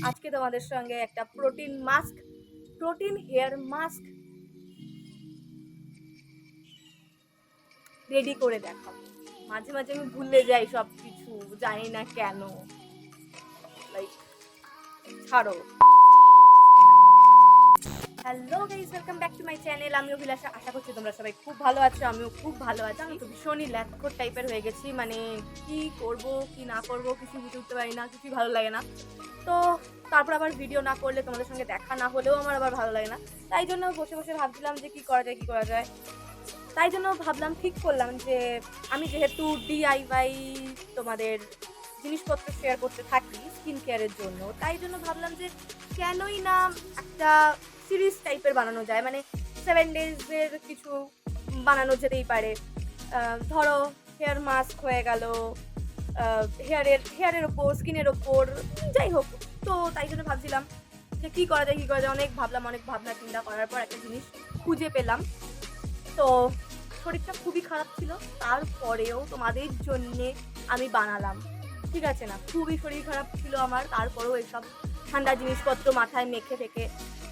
আজকে তোমাদের সঙ্গে একটা প্রোটিন হেয়ার মাস্ক রেডি করে দেখাবো। মাঝে মাঝে আমি ভুলে যাই সব কিছু, জানি না কেন। লাইক ছাড়ো। Hello guys, welcome back to my channel. আমি অভিলাষা। আশা করছি তোমরা সবাই খুব ভালো আছো, আমিও খুব ভালো আছি। আমি তো ভীষণই ল্যাথখোর টাইপের হয়ে গেছি, মানে কি করব কি না করব কিছু বুঝে উঠতে পারি না, কিছুই ভালো লাগে না। তো তারপর আবার ভিডিও না করলে, তোমাদের সঙ্গে দেখা না হলেও আমার আবার ভালো লাগে না। তাই জন্য বসে বসে ভাবছিলাম যে কি করা যায়। তাই জন্য ভাবলাম, ঠিক করলাম যে আমি যেহেতু ডিআইওয়াই তোমাদের জিনিসপত্র শেয়ার করতে থাকি স্কিন কেয়ারের জন্য, তাই জন্য ভাবলাম যে কেনই না একটা সিরিজ টাইপের বানানো যায়, মানে 7 ডেজের কিছু বানানো যেতেই পারে। ধরো হেয়ার মাস্ক হয়ে গেল, হেয়ারের ওপর, স্কিনের ওপর, যাই হোক। তো তাই জন্য ভাবছিলাম যে কী করা যায় অনেক ভাবনা চিন্তা করার পর একটা জিনিস খুঁজে পেলাম। তো শরীরটা খুবই খারাপ ছিল, তারপরেও তোমাদের জন্যে আমি বানালাম, ঠিক আছে না? খুবই শরীর খারাপ ছিল আমার, তারপরেও এইসব ঠান্ডা জিনিসপত্র মাথায় মেখে থেকে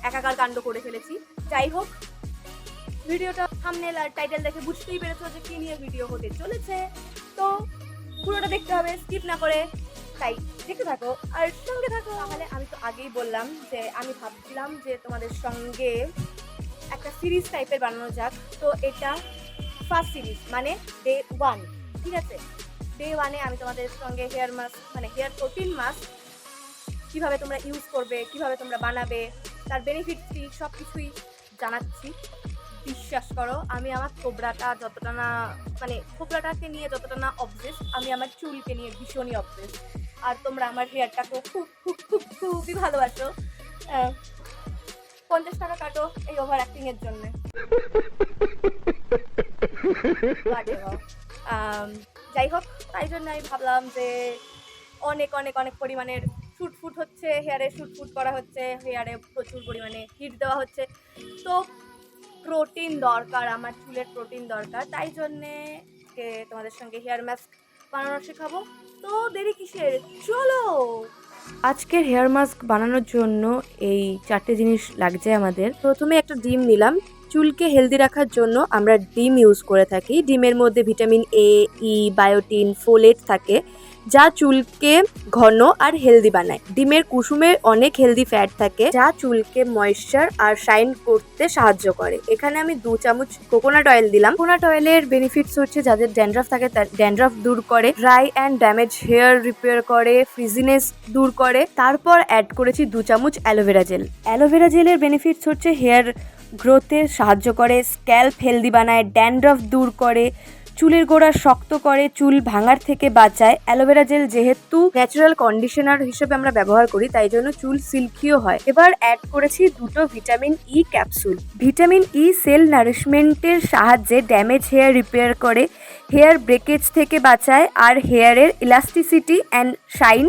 একাকার কাণ্ড করে ফেলেছি। যাই হোক, ভিডিওটা থাম্বনেল আর টাইটেল দেখে বুঝতেই পেরেছো যে কি নিয়ে ভিডিও হতে চলেছে। তো পুরোটা দেখতে হবে স্কিপ না করে, তাই দেখতে থাকো আর সঙ্গে থাকো। তাহলে আমি তো আগেই বললাম যে আমি ভাবছিলাম যে তোমাদের সঙ্গে একটা সিরিজ টাইপের বানানো যাক। তো এটা ফার্স্ট সিরিজ, মানে ডে 1, ঠিক আছে? ডে 1-এ আমি তোমাদের সঙ্গে হেয়ার মাস্ক, মানে হেয়ার প্রোটিন মাস্ক কীভাবে তোমরা ইউজ করবে, কীভাবে তোমরা বানাবে, তার বেনিফিট কী, সব কিছুই জানাচ্ছি। বিশ্বাস করো, আমি আমার থোবরাটাকে নিয়ে যতটা না অবসেসড, আমি আমার চুলকে নিয়ে ভীষণই অবসেসড। আর তোমরা আমার হেয়ারটাকে খুবই ভালোবাসো। 50 টাকা কাটো এই ওভার অ্যাক্টিং এর জন্য। যাই হোক, তাই জন্য আমি ভাবলাম যে অনেক অনেক অনেক পরিমাণের শুটফুট হচ্ছে, হেয়ারে শুটফুট করা হচ্ছে, হেয়ারে প্রচুর পরিমাণে হিট দেওয়া হচ্ছে। তো প্রোটিন দরকার, আমার চুলের প্রোটিন দরকার, তাই জন্যে তোমাদের সঙ্গে হেয়ার মাস্ক বানানো শেখাবো। তো দেরি কিসের, চলো। আজকের হেয়ার মাস্ক বানানোর জন্য এই 4টে জিনিস লাগছে আমাদের। প্রথমে একটা ডিম নিলাম। চুলকে হেলদি রাখার জন্য আমরা ডিম ইউজ করে থাকি। ডিমের মধ্যে ভিটামিন এ, ই, বায়োটিন, ফোলেট থাকে, যা চুলকে ঘন আর হেলদি বানায়। ডিমের কুসুমে অনেক হেলদি ফ্যাট থাকে, যা চুলকে ময়েশ্চার আর শাইন করতে সাহায্য করে। এখানে আমি 2 চামচ কোকোনাট অয়েল দিলাম। কোকোনাট অয়েলের বেনিফিটস হচ্ছে যাদের ড্যান্ড্রাফ থাকে তার ড্যান্ড্রাফ দূর করে, dry and damage hair repair করে, ফ্রিজিনেস দূর করে। তারপর অ্যাড করেছি 2 চামচ অ্যালোভেরা জেল। অ্যালোভেরা জেলের বেনিফিটস হচ্ছে হেয়ার গ্রোথে সাহায্য করে, স্ক্যাল্প হেলদি বানায়, ড্যান্ড্রাফ দূর করে, চুলের গোড়া শক্ত করে, চুল ভাঙার থেকে বাঁচায়। অ্যালোভেরা জেল যেহেতু ন্যাচারাল কন্ডিশনার হিসেবে আমরা ব্যবহার করি, তাই জন্য চুল সিল্কিও হয়। এবার অ্যাড করেছি 2টো vitamin E capsule. Vitamin E cell নারিশমেন্টের সাহায্যে ড্যামেজ হেয়ার রিপেয়ার করে, হেয়ার ব্রেকেজ থেকে বাঁচায় আর হেয়ারের ইলাস্টিসিটি অ্যান্ড শাইন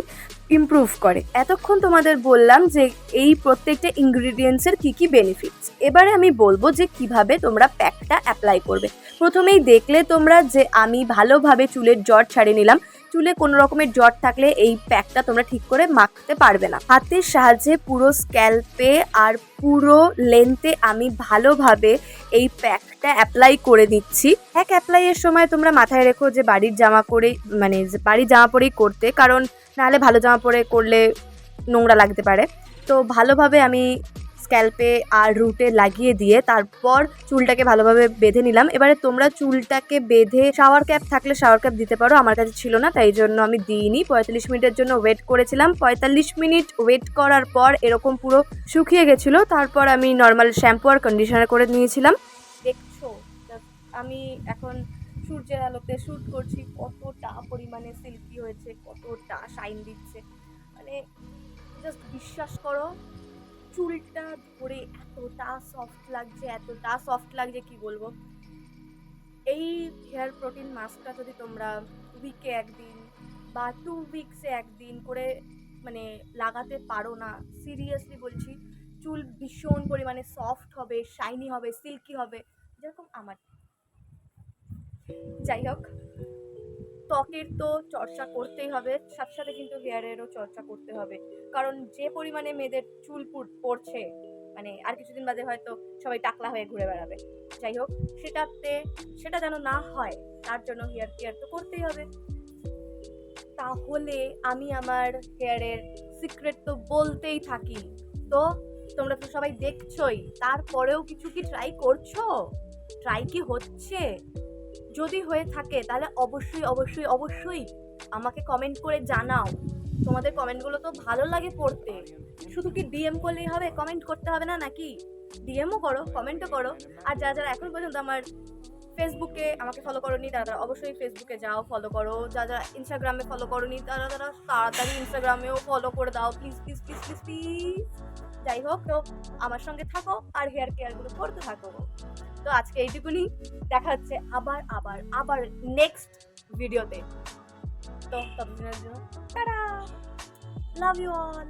ইমপ্রুভ করে। এতক্ষণ তোমাদের বললাম যে এই প্রত্যেকটা ইনগ্রিডিয়েন্টসের কি কি বেনিফিটস। এবারে আমি বলবো যে কিভাবে তোমরা প্যাকটা অ্যাপ্লাই করবে। প্রথমেই দেখলে তোমরা যে আমি ভালোভাবে চুলের জট ছাড়িয়ে নিলাম। চুলে কোনো রকমের জট থাকলে এই প্যাকটা তোমরা ঠিক করে মাখতে পারবে না। হাতের সাহায্যে পুরো স্ক্যাল্পে আর পুরো লেন্থে আমি ভালোভাবে এই প্যাকটা অ্যাপ্লাই করে দিচ্ছি। প্যাক অ্যাপ্লাইয়ের সময় তোমরা মাথায় রেখো যে বাড়ির জামা পরেই করতে, কারণ নাহলে ভালো জামা পরে করলে নোংরা লাগতে পারে। তো ভালোভাবে আমি স্ক্যাল্পে আর রুটে লাগিয়ে দিয়ে তারপর চুলটাকে ভালোভাবে বেঁধে নিলাম। এবারে তোমরা চুলটাকে বেঁধে শাওয়ার ক্যাপ থাকলে শাওয়ার ক্যাপ দিতে পারো, আমার কাছে ছিল না তাই জন্য আমি দিইনি। 45 মিনিটের জন্য ওয়েট করেছিলাম। 45 মিনিট ওয়েট করার পর এরকম পুরো শুকিয়ে গেছিলো। তারপর আমি নর্মাল শ্যাম্পু আর কন্ডিশনার করে নিয়েছিলাম। দেখছো আমি এখন সূর্যের আলোতে শ্যুট করছি, কতটা পরিমাণে সিল্কি হয়েছে, কতটা শাইন দিচ্ছে, মানে জাস্ট বিশ্বাস করো, চুলটা ধরে এতটা সফট লাগছে কি বলবো। এই হেয়ার প্রোটিন মাস্কটা যদি তোমরা উইকে একদিন বা 2 উইকসে একদিন করে মানে লাগাতে পারো না, সিরিয়াসলি বলছি, চুল ভীষণ পরিমাণে সফট হবে, শাইনি হবে, সিল্কি হবে, যেরকম আমার। যাই হোক, ত্বকের তো চর্চা করতেই হবে, সাথে সাথে কিন্তু হেয়ারেরও চর্চা করতে হবে। কারণ যে পরিমাণে মেয়েদের চুল পড়ছে, মানে আর কিছুদিন বাদে হয়তো সবাই টাকলা হয়ে ঘুরে বেড়াবে। যাই হোক, সেটা যেন না হয়, তার জন্য হেয়ার কেয়ার তো করতেই হবে। তাহলে আমি আমার হেয়ারের সিক্রেট তো বলতেই থাকি। তো তোমরা তো সবাই দেখছোই, তারপরেও কিছু কি ট্রাই করছো? ট্রাই কি হচ্ছে? যদি হয়ে থাকে তাহলে অবশ্যই অবশ্যই অবশ্যই আমাকে কমেন্ট করে জানাও। তোমাদের কমেন্টগুলো তো ভালো লাগে পড়তে। শুধু কি ডিএম করলেই হবে? কমেন্ট করতে হবে না নাকি? ডিএমও করো, কমেন্টও করো। আর যারা এখন পর্যন্ত আমার ফেসবুকে আমাকে ফলো করোনি, তারা অবশ্যই ফেসবুকে যাও, ফলো করো। যারা ইনস্টাগ্রামে ফলো করোনি, তারা তাড়াতাড়ি ইনস্টাগ্রামেও ফলো করে দাও, please please please please please. যাই হোক, তো আমার সঙ্গে থাকো আর হেয়ার কেয়ারগুলো করতে থাকো। তো আজকে এইটুকুনি, দেখা হচ্ছে আবার আবার আবার নেক্সট ভিডিওতে। তো ততদিনের জন্য টাটা, লাভ ইউ অল।